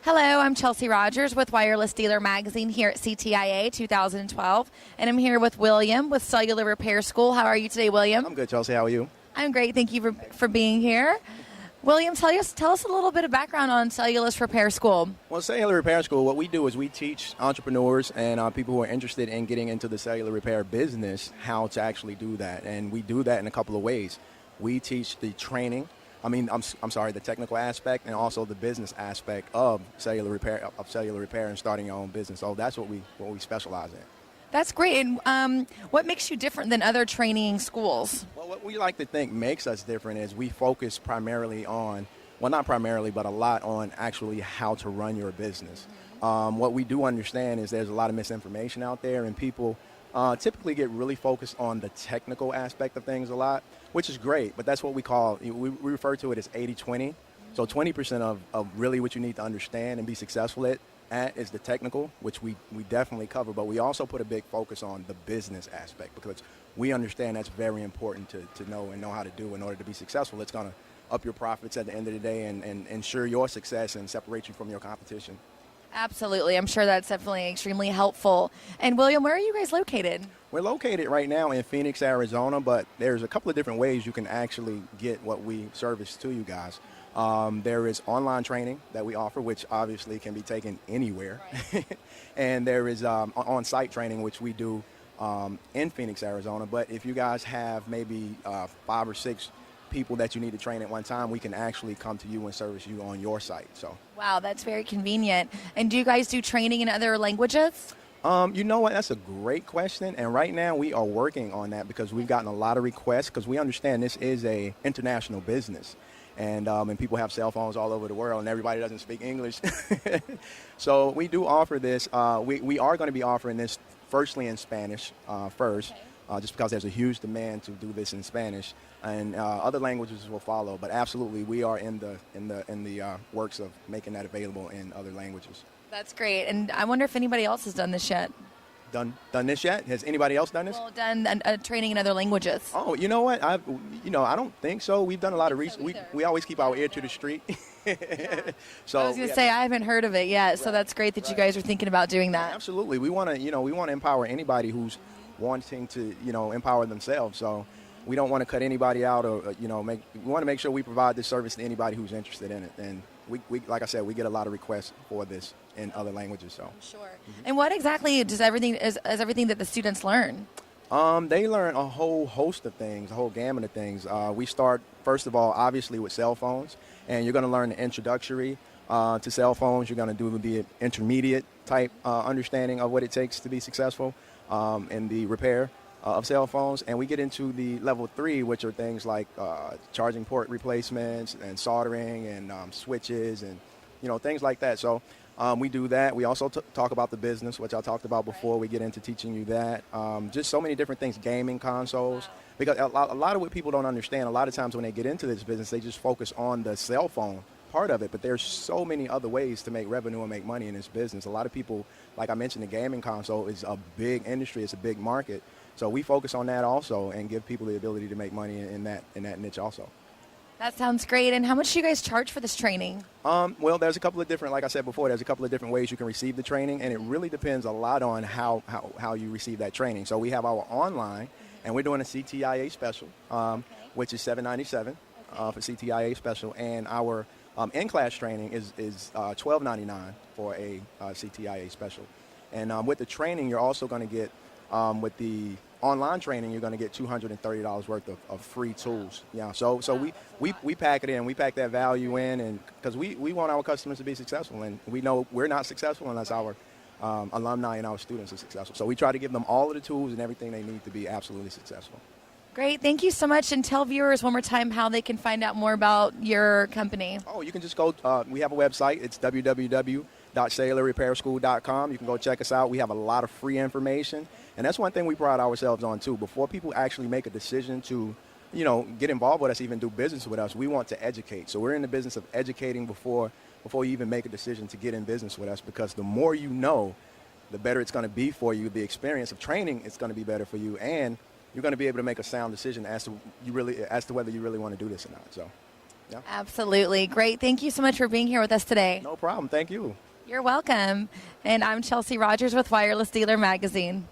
Hello, I'm Chelsea Rogers with Wireless Dealer Magazine here at CTIA 2012, and I'm here with William with Cellular Repair School. How are you today, William? I'm good, Chelsea. How are you? I'm great. Thank you for being here. William, tell us a little bit of background on Cellular Repair School. Well, Cellular Repair School, what we do is we teach entrepreneurs and people who are interested in getting into the cellular repair business how to actually do that, and we do that in a couple of ways. We teach the training. I'm sorry, the technical aspect and also the business aspect of cellular repair and starting your own business. So that's what we specialize in. That's great. And what makes you different than other training schools? Well, what we like to think makes us different is we focus primarily on, well, not primarily, but a lot on actually how to run your business. What we do understand is there's a lot of misinformation out there, and people typically get really focused on the technical aspect of things a lot, which is great, but that's what we call, we refer to it as 80-20. So 20% of really what you need to understand and be successful at is the technical, which we definitely cover, but we also put a big focus on the business aspect because we understand that's very important to know and know how to do in order to be successful. It's going to up your profits at the end of the day and ensure your success and separate you from your competition. Absolutely. I'm sure that's definitely extremely helpful. And William, where are you guys located? We're located right now in Phoenix, Arizona, but there's a couple of different ways you can actually get what we service to you guys. There is online training that we offer, which obviously can be taken anywhere. Right. And there is on-site training, which we do in Phoenix, Arizona. But if you guys have maybe 5 or 6 people that you need to train at one time, we can actually come to you and service you on your site. So. Wow, that's very convenient. And do you guys do training in other languages? You know what? That's a great question. And right now we are working on that because we've gotten a lot of requests because we understand this is a international business. And people have cell phones all over the world, and everybody doesn't speak English. So we do offer this. We are going to be offering this firstly in Spanish first, just because there's a huge demand to do this in Spanish, and other languages will follow. But absolutely, we are in the works of making that available in other languages. That's great. And I wonder if anybody else has done this yet. Done this yet? Has anybody else done this? Well, done training in other languages. Oh, you know what? I don't think so. We've done a lot of research. We always keep our ear to the street. So I was going to say I haven't heard of it yet. So that's great that you guys are thinking about doing that. Absolutely. We want to empower anybody who's wanting to empower themselves. So we don't want to cut anybody out or we want to make sure we provide this service to anybody who's interested in it. And we like I said, we get a lot of requests for this in other languages. So sure. Mm-hmm. And what exactly does everything that the students learn? They learn a whole host of things, a whole gamut of things. We start first of all, obviously, with cell phones, and you're going to learn the introductory to cell phones. You're going to do the intermediate type understanding of what it takes to be successful in the repair of cell phones, and we get into the level 3, which are things like charging port replacements and soldering and switches and things like that. So we do that. We also talk about the business, which I talked about before. We get into teaching you that. Just so many different things, gaming consoles, because a lot of what people don't understand, a lot of times when they get into this business, they just focus on the cell phone part of it, but there's so many other ways to make revenue and make money in this business. A lot of people, like I mentioned, the gaming console is a big industry. It's a big market. So we focus on that also and give people the ability to make money in that niche also. That sounds great. And how much do you guys charge for this training? Well, there's a couple of different, like I said before, there's a couple of different ways you can receive the training, and it really depends a lot on how you receive that training. So we have our online, and we're doing a CTIA special, which is $797 for CTIA special, and our in-class training is $1299 for a CTIA special. And with the training, you're also going to get, with the online training, you're going to get $230 worth of free tools. Yeah, so we pack it in. We pack that value in, and because we want our customers to be successful, and we know we're not successful unless our alumni and our students are successful. So we try to give them all of the tools and everything they need to be absolutely successful. Great. Thank you so much. And tell viewers one more time how they can find out more about your company. Oh, you can just go. We have a website. It's www.cellularrepairschool.com. You can go check us out. We have a lot of free information. And that's one thing we pride ourselves on, too. Before people actually make a decision to, get involved with us, even do business with us, we want to educate. So we're in the business of educating before you even make a decision to get in business with us, because the more you know, the better it's going to be for you. The experience of training is going to be better for you, and you're going to be able to make a sound decision as to whether you really want to do this or not. So. Yeah. Absolutely. Great. Thank you so much for being here with us today. No problem. Thank you. You're welcome. And I'm Chelsea Rogers with Wireless Dealer Magazine.